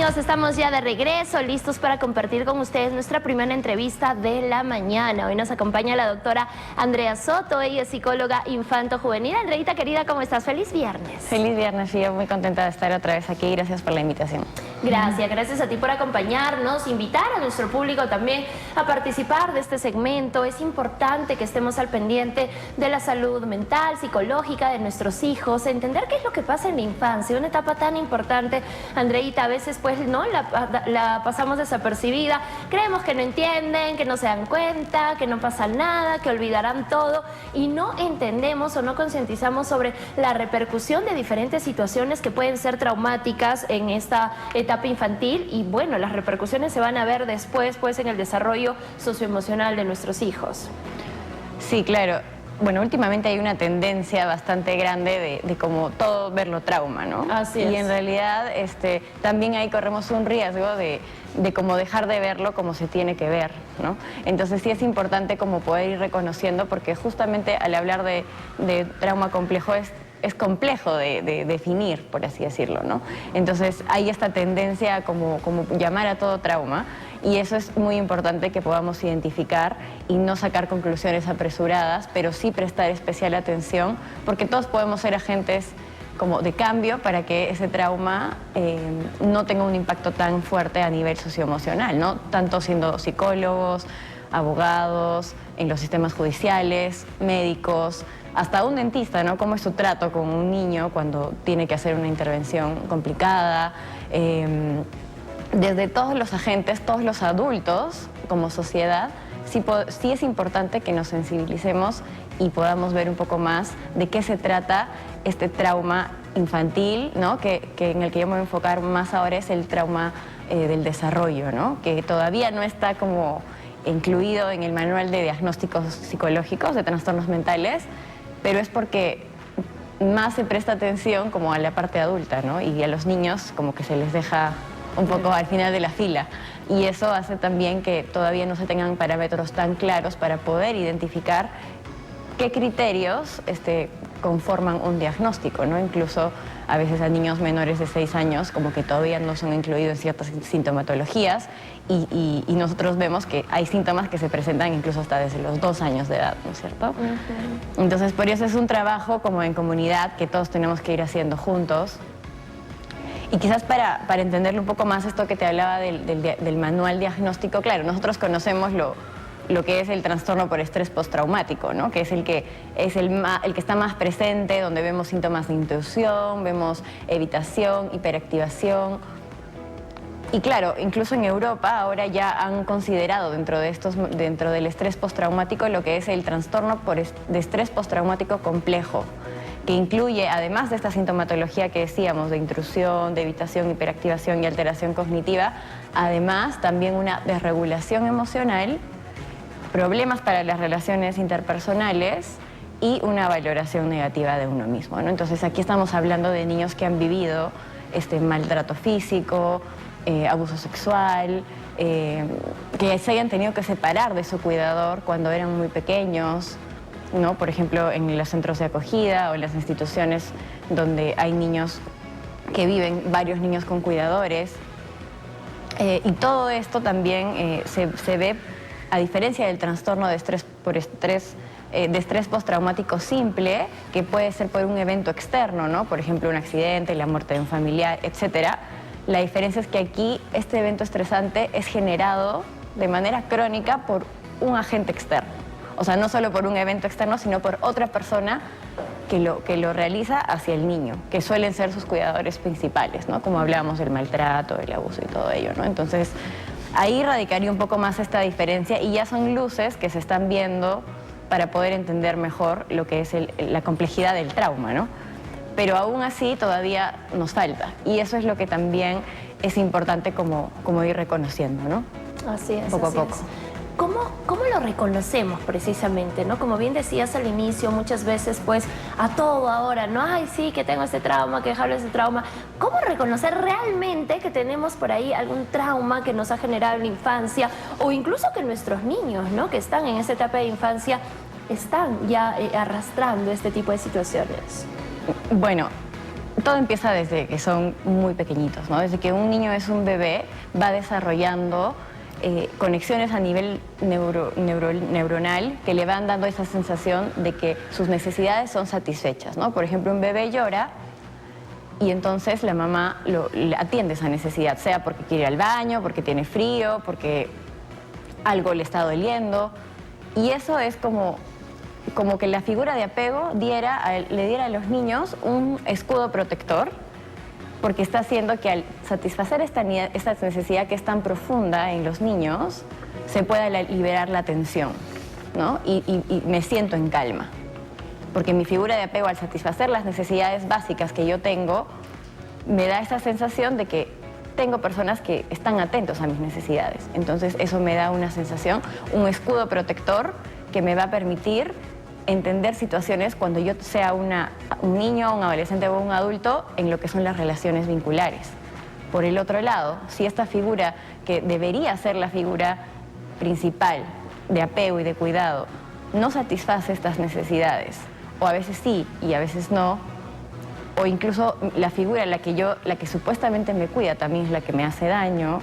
Amigos, estamos ya de regreso, listos para compartir con ustedes nuestra primera entrevista de la mañana. Hoy nos acompaña la doctora Andrea Soto, ella es psicóloga infanto-juvenil. Andreita, querida, ¿cómo estás? ¡Feliz viernes! Feliz viernes, y yo muy contenta de estar otra vez aquí. Gracias por la invitación. Gracias a ti por acompañarnos, invitar a nuestro público también a participar de este segmento. Es importante que estemos al pendiente de la salud mental, psicológica de nuestros hijos, entender qué es lo que pasa en la infancia, una etapa tan importante. Andreita, a veces pues no la pasamos desapercibida, creemos que no entienden, que no se dan cuenta, que no pasa nada, que olvidarán todo, y no entendemos o no concientizamos sobre la repercusión de diferentes situaciones que pueden ser traumáticas en esta etapa infantil, y bueno, las repercusiones se van a ver después pues en el desarrollo socioemocional de nuestros hijos. Sí, claro. Bueno, últimamente hay una tendencia bastante grande de como todo verlo trauma, ¿no? Así es. Y en realidad también ahí corremos un riesgo de como dejar de verlo como se tiene que ver, ¿no? Entonces sí es importante como poder ir reconociendo, porque justamente al hablar de trauma complejo es complejo de definir, por así decirlo, ¿no? Entonces hay esta tendencia a como llamar a todo trauma, y eso es muy importante que podamos identificar y no sacar conclusiones apresuradas, pero sí prestar especial atención, porque todos podemos ser agentes como de cambio para que ese trauma no tenga un impacto tan fuerte a nivel socioemocional, ¿no? Tanto siendo psicólogos, abogados, en los sistemas judiciales, médicos, hasta un dentista, ¿no? ¿Cómo es su trato con un niño cuando tiene que hacer una intervención complicada? Desde todos los agentes, todos los adultos como sociedad, sí es importante que nos sensibilicemos y podamos ver un poco más de qué se trata este trauma infantil, ¿no? Que en el que yo me voy a enfocar más ahora es el trauma del desarrollo, ¿no? Que todavía no está como incluido en el manual de diagnósticos psicológicos de trastornos mentales, pero es porque más se presta atención como a la parte adulta, ¿no? Y a los niños como que se les deja un poco al final de la fila, y eso hace también que todavía no se tengan parámetros tan claros para poder identificar qué criterios conforman un diagnóstico, ¿no? Incluso a veces a niños menores de 6 años como que todavía no son incluidos en ciertas sintomatologías, y nosotros vemos que hay síntomas que se presentan incluso hasta desde los 2 años de edad, ¿no es cierto? Entonces por eso es un trabajo como en comunidad que todos tenemos que ir haciendo juntos. Y quizás para entenderlo un poco más, esto que te hablaba del manual diagnóstico, claro, nosotros conocemos lo que es el trastorno por estrés postraumático, ¿no? Que es el que está más presente, donde vemos síntomas de intrusión, vemos evitación, hiperactivación. Y claro, incluso en Europa ahora ya han considerado dentro del estrés postraumático lo que es el trastorno de estrés postraumático complejo, que incluye, además de esta sintomatología que decíamos, de intrusión, de evitación, hiperactivación y alteración cognitiva, además también una desregulación emocional, problemas para las relaciones interpersonales y una valoración negativa de uno mismo, ¿no? Entonces aquí estamos hablando de niños que han vivido maltrato físico, abuso sexual, que se hayan tenido que separar de su cuidador cuando eran muy pequeños, ¿no? Por ejemplo, en los centros de acogida o en las instituciones donde hay niños que viven, varios niños con cuidadores. Y todo esto también se ve, a diferencia del trastorno de estrés postraumático simple, que puede ser por un evento externo, ¿no? Por ejemplo, un accidente, la muerte de un familiar, etcétera. La diferencia es que aquí este evento estresante es generado de manera crónica por un agente externo. O sea, no solo por un evento externo, sino por otra persona que lo realiza hacia el niño, que suelen ser sus cuidadores principales, ¿no? Como hablábamos del maltrato, del abuso y todo ello, ¿no? Entonces, ahí radicaría un poco más esta diferencia, y ya son luces que se están viendo para poder entender mejor lo que es la complejidad del trauma, ¿no? Pero aún así todavía nos falta, y eso es lo que también es importante como ir reconociendo, ¿no? Así es, poco a poco. ¿Cómo lo reconocemos precisamente, ¿no? Como bien decías al inicio, muchas veces pues a todo ahora, ¿no? Ay, sí, que tengo este trauma, que dejarlo ese trauma. ¿Cómo reconocer realmente que tenemos por ahí algún trauma que nos ha generado en la infancia, o incluso que nuestros niños, ¿no? Que están en esa etapa de infancia están ya arrastrando este tipo de situaciones? Bueno, todo empieza desde que son muy pequeñitos, ¿no? Desde que un niño es un bebé, va desarrollando conexiones a nivel neuronal que le van dando esa sensación de que sus necesidades son satisfechas, ¿no? Por ejemplo, un bebé llora y entonces la mamá le atiende esa necesidad, sea porque quiere ir al baño, porque tiene frío, porque algo le está doliendo. Y eso es como que la figura de apego le diera a los niños un escudo protector, porque está haciendo que al satisfacer esta necesidad que es tan profunda en los niños, se pueda liberar la tensión, ¿no? Y me siento en calma. Porque mi figura de apego, al satisfacer las necesidades básicas que yo tengo, me da esa sensación de que tengo personas que están atentos a mis necesidades. Entonces eso me da una sensación, un escudo protector que me va a permitir entender situaciones cuando yo sea un niño, un adolescente o un adulto en lo que son las relaciones vinculares. Por el otro lado, si esta figura, que debería ser la figura principal de apego y de cuidado, no satisface estas necesidades, o a veces sí y a veces no, o incluso la figura la que supuestamente me cuida también es la que me hace daño,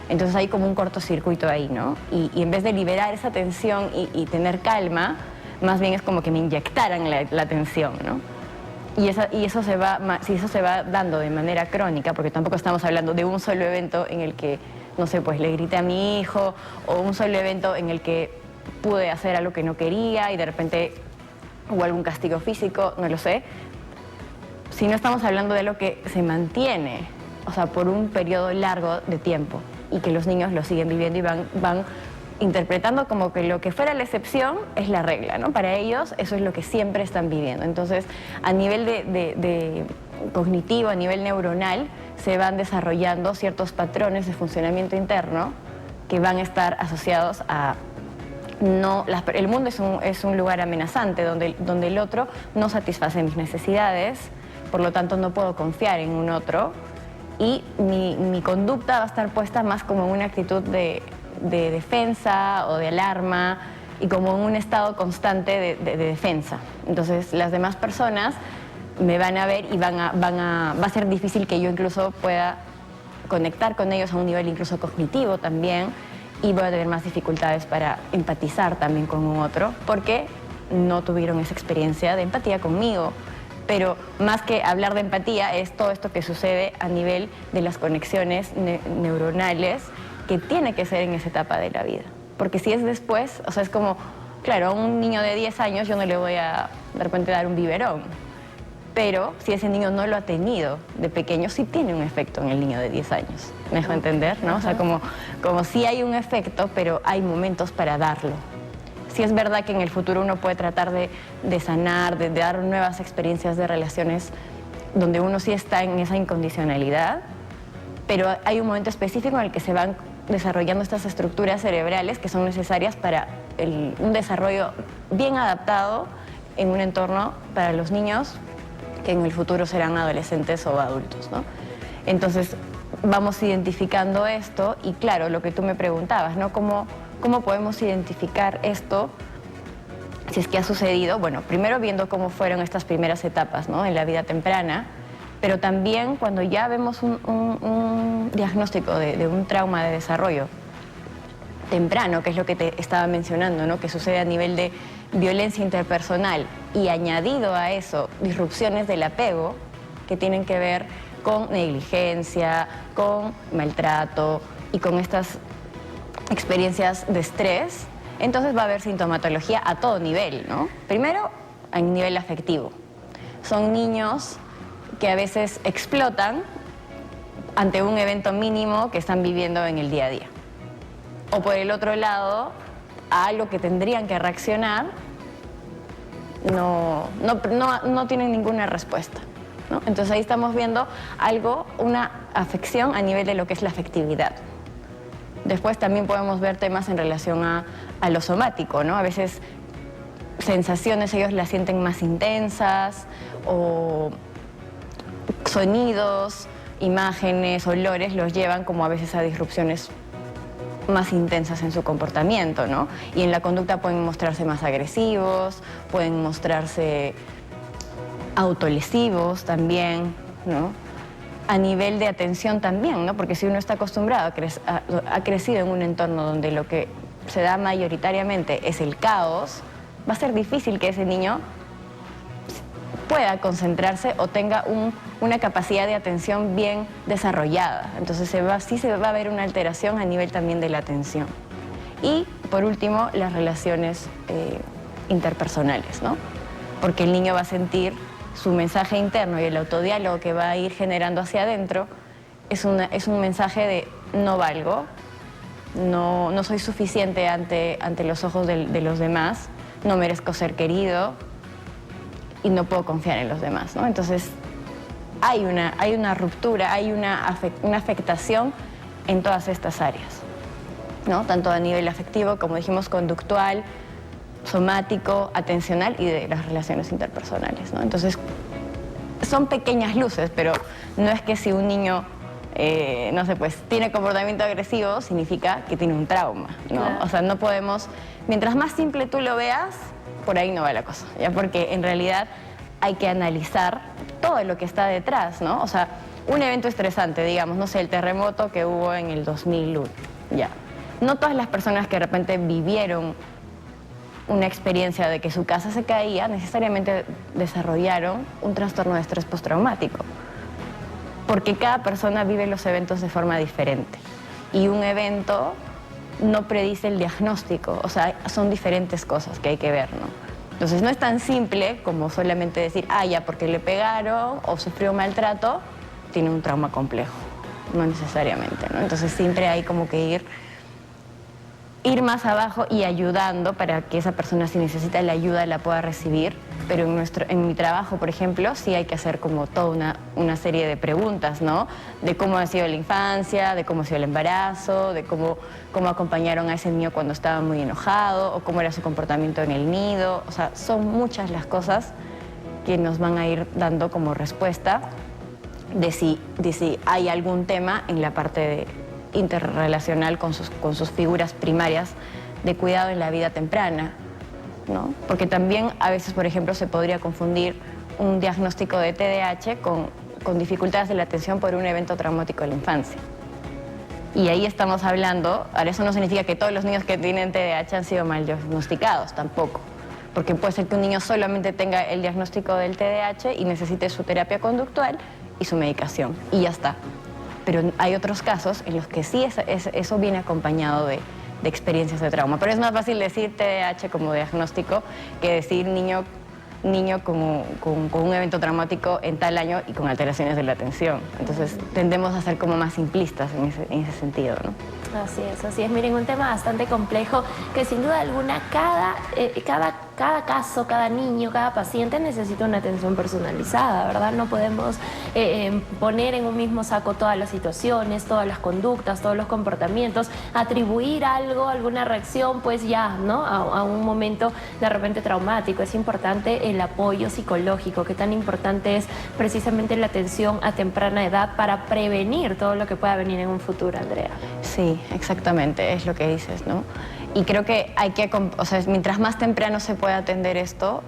entonces hay como un cortocircuito ahí, ¿no? Y en vez de liberar esa tensión y tener calma, más bien es como que me inyectaran la tensión, ¿no? Si eso se va dando de manera crónica, porque tampoco estamos hablando de un solo evento en el que, no sé, pues le grité a mi hijo, o un solo evento en el que pude hacer algo que no quería y de repente hubo algún castigo físico, no lo sé. Si no estamos hablando de lo que se mantiene, o sea, por un periodo largo de tiempo y que los niños lo siguen viviendo y van interpretando como que lo que fuera la excepción es la regla, ¿no? Para ellos eso es lo que siempre están viviendo. Entonces, a nivel de cognitivo, a nivel neuronal, se van desarrollando ciertos patrones de funcionamiento interno que van a estar asociados a... el mundo es un lugar amenazante donde el otro no satisface mis necesidades, por lo tanto no puedo confiar en un otro y mi conducta va a estar puesta más como en una actitud de defensa o de alarma y como en un estado constante de defensa. Entonces las demás personas me van a ver y va a ser difícil que yo incluso pueda conectar con ellos a un nivel incluso cognitivo también, y voy a tener más dificultades para empatizar también con un otro porque no tuvieron esa experiencia de empatía conmigo. Pero más que hablar de empatía es todo esto que sucede a nivel de las conexiones neuronales, que tiene que ser en esa etapa de la vida. Porque si es después, o sea, es como, claro, a un niño de 10 años yo no le voy a de repente dar un biberón, pero si ese niño no lo ha tenido de pequeño, sí tiene un efecto en el niño de 10 años. ¿Me dejo entender? ¿No? O sea, como sí hay un efecto, pero hay momentos para darlo. Sí es verdad que en el futuro uno puede tratar de sanar, de dar nuevas experiencias de relaciones donde uno sí está en esa incondicionalidad, pero hay un momento específico en el que se van desarrollando estas estructuras cerebrales que son necesarias para un desarrollo bien adaptado en un entorno para los niños que en el futuro serán adolescentes o adultos, ¿no? Entonces vamos identificando esto y claro, lo que tú me preguntabas, ¿no? ¿Cómo podemos identificar esto si es que ha sucedido? Bueno, primero viendo cómo fueron estas primeras etapas, ¿no? En la vida temprana, pero también cuando ya vemos un diagnóstico de un trauma de desarrollo temprano, que es lo que te estaba mencionando, ¿no? Que sucede a nivel de violencia interpersonal y añadido a eso disrupciones del apego que tienen que ver con negligencia, con maltrato y con estas experiencias de estrés, entonces va a haber sintomatología a todo nivel, ¿no? Primero, a nivel afectivo. Son niños que a veces explotan ante un evento mínimo que están viviendo en el día a día. O por el otro lado, a algo que tendrían que reaccionar, no tienen ninguna respuesta, ¿no? Entonces ahí estamos viendo una afección a nivel de lo que es la afectividad. Después también podemos ver temas en relación a lo somático, ¿no? A veces sensaciones ellos las sienten más intensas, o sonidos, imágenes, olores los llevan como a veces a disrupciones más intensas en su comportamiento, ¿no? Y en la conducta pueden mostrarse más agresivos, pueden mostrarse autolesivos también, ¿no? A nivel de atención también, ¿no? Porque si uno está acostumbrado, ha crecido en un entorno donde lo que se da mayoritariamente es el caos, va a ser difícil que ese niño pueda concentrarse o tenga una capacidad de atención bien desarrollada. Entonces sí se va a ver una alteración a nivel también de la atención. Y por último, las relaciones interpersonales, ¿no? Porque el niño va a sentir su mensaje interno y el autodiálogo que va a ir generando hacia adentro es un mensaje de no valgo, no soy suficiente ante los ojos de los demás, no merezco ser querido y no puedo confiar en los demás, ¿no? Entonces hay una ruptura, hay una afectación en todas estas áreas, ¿no? Tanto a nivel afectivo, como dijimos, conductual, somático, atencional y de las relaciones interpersonales, ¿no? Entonces, son pequeñas luces, pero no es que si un niño, no sé, pues tiene comportamiento agresivo, significa que tiene un trauma, ¿no? Claro. O sea, no podemos, mientras más simple tú lo veas, por ahí no va la cosa, ¿ya? Porque en realidad hay que analizar todo lo que está detrás, ¿no? O sea, un evento estresante, digamos, no sé, el terremoto que hubo en el 2001, ya. No todas las personas que de repente vivieron una experiencia de que su casa se caía, necesariamente desarrollaron un trastorno de estrés postraumático. Porque cada persona vive los eventos de forma diferente. Y un evento no predice el diagnóstico, o sea, son diferentes cosas que hay que ver, ¿no? Entonces no es tan simple como solamente decir, ya porque le pegaron o sufrió maltrato, tiene un trauma complejo. No necesariamente, ¿no? Entonces siempre hay como que ir más abajo y ayudando para que esa persona, si necesita la ayuda, la pueda recibir. Pero en mi trabajo, por ejemplo, sí hay que hacer como toda una serie de preguntas, ¿no? De cómo ha sido la infancia, de cómo ha sido el embarazo, de cómo acompañaron a ese niño cuando estaba muy enojado, o cómo era su comportamiento en el nido. O sea, son muchas las cosas que nos van a ir dando como respuesta de si hay algún tema en la parte interrelacional con sus figuras primarias de cuidado en la vida temprana, ¿no? Porque también a veces, por ejemplo, se podría confundir un diagnóstico de TDAH con dificultades de la atención por un evento traumático de la infancia. Y ahí estamos hablando, ahora eso no significa que todos los niños que tienen TDAH han sido mal diagnosticados, tampoco. Porque puede ser que un niño solamente tenga el diagnóstico del TDAH y necesite su terapia conductual y su medicación, y ya está. Pero hay otros casos en los que sí eso viene acompañado de experiencias de trauma. Pero es más fácil decir TDAH como diagnóstico que decir niño con un evento traumático en tal año y con alteraciones de la atención. Entonces tendemos a ser como más simplistas en ese sentido, ¿no? Así es. Miren, un tema bastante complejo que sin duda alguna cada caso, cada niño, cada paciente necesita una atención personalizada, ¿verdad? No podemos poner en un mismo saco todas las situaciones, todas las conductas, todos los comportamientos, atribuir algo, alguna reacción, pues ya, ¿no? A un momento de repente traumático. Es importante el apoyo psicológico, que tan importante es precisamente la atención a temprana edad para prevenir todo lo que pueda venir en un futuro, Andrea. Sí, exactamente, es lo que dices, ¿no? Y creo que o sea, mientras más temprano se pueda atender esto,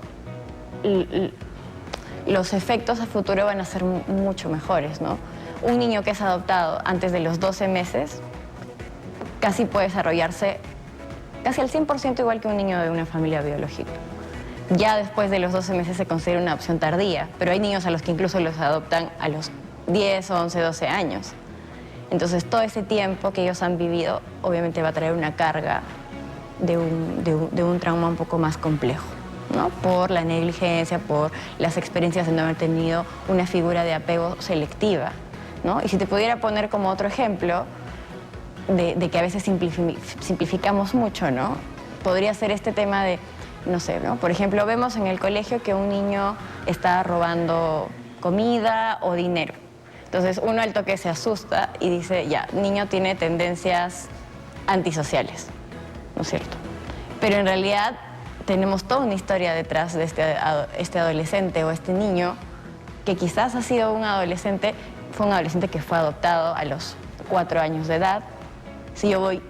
los efectos a futuro van a ser mucho mejores, ¿no? Un niño que es adoptado antes de los 12 meses casi puede desarrollarse casi al 100% igual que un niño de una familia biológica. Ya después de los 12 meses se considera una adopción tardía, pero hay niños a los que incluso los adoptan a los 10, 11, 12 años. Entonces todo ese tiempo que ellos han vivido obviamente va a traer una carga de un trauma un poco más complejo, ¿no? Por la negligencia, por las experiencias de no haber tenido una figura de apego selectiva, ¿no? Y si te pudiera poner como otro ejemplo de que a veces simplificamos mucho, ¿no? Podría ser este tema de, no sé, ¿no? Por ejemplo, vemos en el colegio que un niño está robando comida o dinero. Entonces uno al toque se asusta y dice, ya, niño tiene tendencias antisociales, ¿no es cierto? Pero en realidad tenemos toda una historia detrás de este adolescente o este niño que quizás ha sido un adolescente, fue un adolescente que fue adoptado a los 4 años de edad. Si yo voy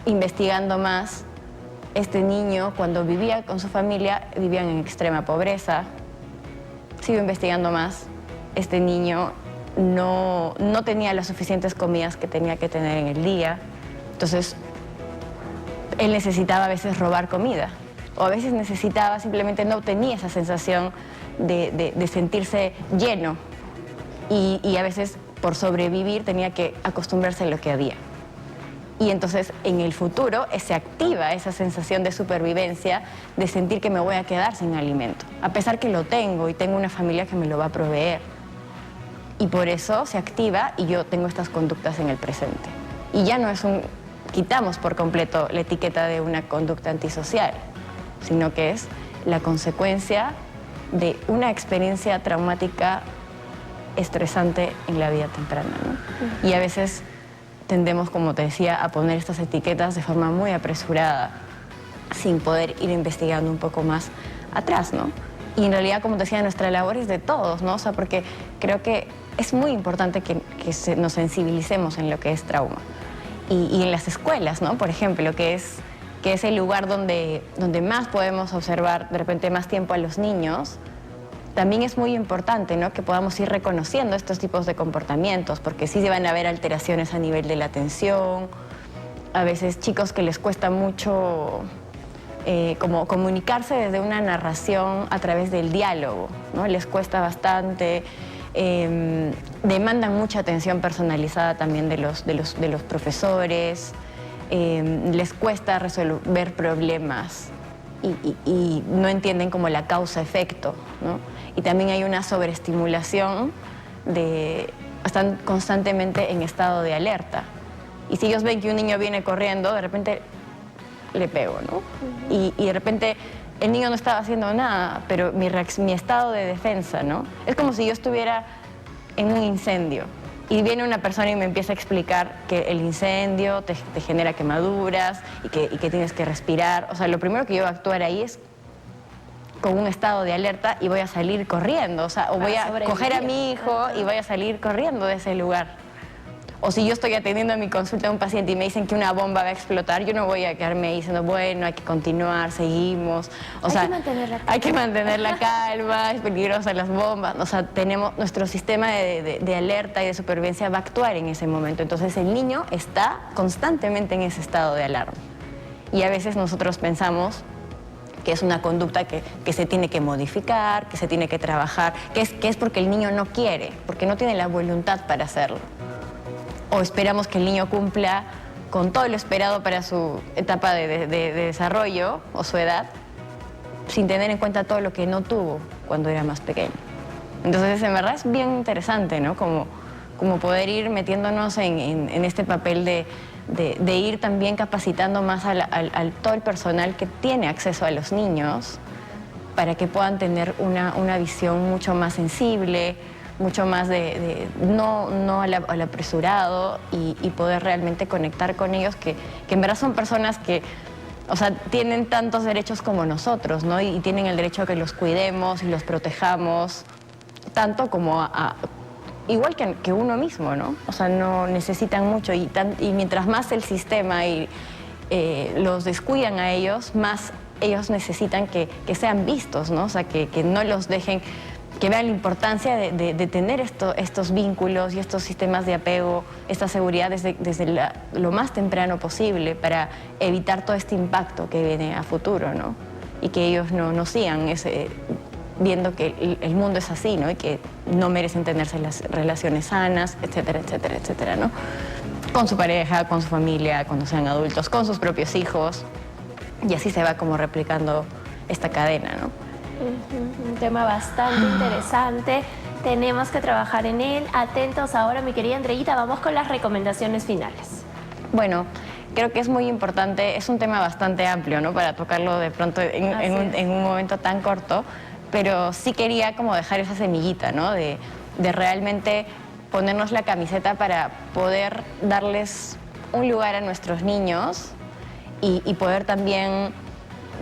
investigando más, este niño cuando vivía con su familia vivían en extrema pobreza, sigo investigando más, este niño no tenía las suficientes comidas que tenía que tener en el día. Entonces, él necesitaba a veces robar comida. O a veces necesitaba, simplemente no tenía esa sensación de sentirse lleno. Y a veces, por sobrevivir, tenía que acostumbrarse a lo que había. Y entonces, en el futuro, se activa esa sensación de supervivencia, de sentir que me voy a quedar sin alimento. A pesar que lo tengo y tengo una familia que me lo va a proveer. Y por eso se activa y yo tengo estas conductas en el presente. Y ya no es quitamos por completo la etiqueta de una conducta antisocial, sino que es la consecuencia de una experiencia traumática estresante en la vida temprana, ¿no? Y a veces tendemos, como te decía, a poner estas etiquetas de forma muy apresurada, sin poder ir investigando un poco más atrás, ¿no? Y en realidad, como te decía, nuestra labor es de todos, ¿no? O sea, porque creo que es muy importante que nos sensibilicemos en lo que es trauma. Y en las escuelas, ¿no? Por ejemplo, que es el lugar donde más podemos observar de repente más tiempo a los niños, también es muy importante, ¿no? Que podamos ir reconociendo estos tipos de comportamientos, porque sí se van a ver alteraciones a nivel de la atención, a veces chicos que les cuesta mucho como comunicarse desde una narración a través del diálogo, ¿no? Les cuesta bastante, demandan mucha atención personalizada también de los profesores, les cuesta resolver problemas y no entienden como la causa-efecto, ¿no? Y también hay una sobreestimulación están constantemente en estado de alerta. Y si ellos ven que un niño viene corriendo, de repente le pego, ¿no? Y de repente el niño no estaba haciendo nada, pero mi estado de defensa, ¿no? Es como si yo estuviera en un incendio y viene una persona y me empieza a explicar que el incendio te genera quemaduras y que tienes que respirar. O sea, lo primero que yo voy a actuar ahí es con un estado de alerta y voy a salir corriendo. O sea, o voy a coger a mi hijo y voy a salir corriendo de ese lugar. O si yo estoy atendiendo a mi consulta a un paciente y me dicen que una bomba va a explotar, yo no voy a quedarme ahí diciendo, bueno, hay que continuar, seguimos. Hay que mantener la calma, es peligrosa las bombas. O sea, nuestro sistema de alerta y de supervivencia va a actuar en ese momento. Entonces el niño está constantemente en ese estado de alarma. Y a veces nosotros pensamos que es una conducta que se tiene que modificar, que se tiene que trabajar, que es porque el niño no quiere, porque no tiene la voluntad para hacerlo. O esperamos que el niño cumpla con todo lo esperado para su etapa de desarrollo o su edad, sin tener en cuenta todo lo que no tuvo cuando era más pequeño. Entonces, en verdad es bien interesante, ¿no? Como poder ir metiéndonos en este papel de ir también capacitando más al todo el personal que tiene acceso a los niños para que puedan tener una visión mucho más sensible, mucho más no al apresurado y poder realmente conectar con ellos que en verdad son personas que, o sea, tienen tantos derechos como nosotros, ¿no? Y tienen el derecho a que los cuidemos y los protejamos, tanto como igual que uno mismo, ¿no? O sea, no necesitan mucho y mientras más el sistema los descuidan a ellos, más ellos necesitan que sean vistos, ¿no? O sea, que no los dejen, que vean la importancia de tener estos vínculos y estos sistemas de apego, esta seguridad desde lo más temprano posible para evitar todo este impacto que viene a futuro, ¿no? Y que ellos no sigan viendo que el mundo es así, ¿no? Y que no merecen tenerse las relaciones sanas, etcétera, etcétera, etcétera, ¿no? Con su pareja, con su familia, cuando sean adultos, con sus propios hijos. Y así se va como replicando esta cadena, ¿no? Un tema bastante interesante, tenemos que trabajar en él. Atentos ahora, mi querida Andreita, vamos con las recomendaciones finales. Bueno, creo que es muy importante, es un tema bastante amplio, ¿no? Para tocarlo de pronto en un momento tan corto, pero sí quería como dejar esa semillita, ¿no? De realmente ponernos la camiseta para poder darles un lugar a nuestros niños y poder también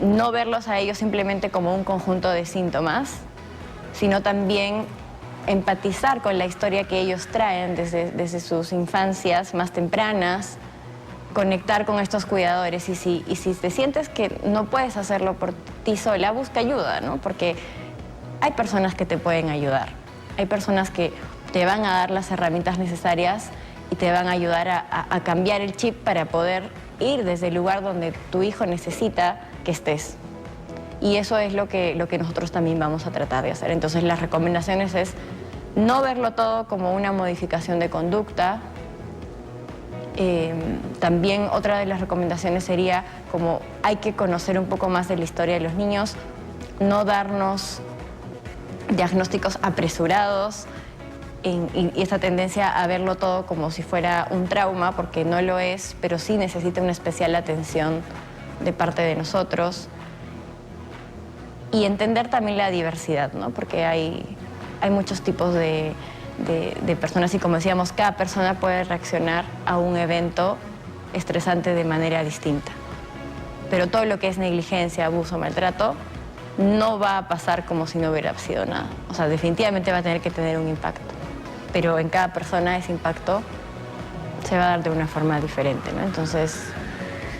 no verlos a ellos simplemente como un conjunto de síntomas, sino también empatizar con la historia que ellos traen desde sus infancias más tempranas, conectar con estos cuidadores y si te sientes que no puedes hacerlo por ti sola, busca ayuda, ¿no? Porque hay personas que te pueden ayudar. Hay personas que te van a dar las herramientas necesarias y te van a ayudar a cambiar el chip para poder ir desde el lugar donde tu hijo necesita que estés. Y eso es lo que nosotros también vamos a tratar de hacer. Entonces las recomendaciones es no verlo todo como una modificación de conducta. También otra de las recomendaciones sería como hay que conocer un poco más de la historia de los niños, no darnos diagnósticos apresurados y esa tendencia a verlo todo como si fuera un trauma, porque no lo es, pero sí necesita una especial atención de parte de nosotros. Y entender también la diversidad, ¿no? Porque hay muchos tipos de personas y, como decíamos, cada persona puede reaccionar a un evento estresante de manera distinta. Pero todo lo que es negligencia, abuso, maltrato, no va a pasar como si no hubiera sido nada. O sea, definitivamente va a tener que tener un impacto. Pero en cada persona ese impacto se va a dar de una forma diferente, ¿no? Entonces,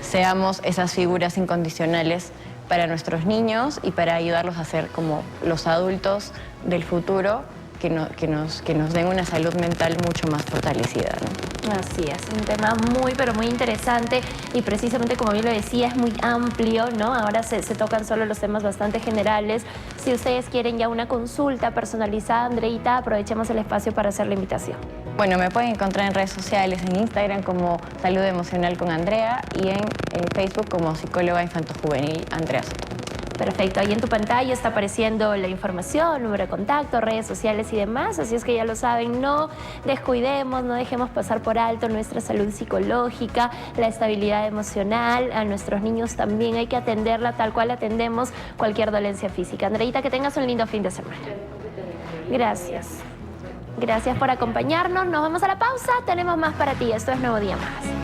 seamos esas figuras incondicionales para nuestros niños y para ayudarlos a ser como los adultos del futuro que nos den una salud mental mucho más fortalecida, ¿no? Así es, un tema muy, pero muy interesante y precisamente como bien lo decía, es muy amplio, ¿no? Ahora se tocan solo los temas bastante generales. Si ustedes quieren ya una consulta personalizada, Andreita, aprovechemos el espacio para hacer la invitación. Bueno, me pueden encontrar en redes sociales, en Instagram como Salud Emocional con Andrea y en Facebook como psicóloga infantojuvenil Andrea Soto. Perfecto, ahí en tu pantalla está apareciendo la información, número de contacto, redes sociales y demás, así es que ya lo saben, no descuidemos, no dejemos pasar por alto nuestra salud psicológica, la estabilidad emocional, a nuestros niños también hay que atenderla tal cual atendemos cualquier dolencia física. Andreita, que tengas un lindo fin de semana. Gracias. Gracias por acompañarnos, nos vamos a la pausa, tenemos más para ti, esto es Nuevo Día Más.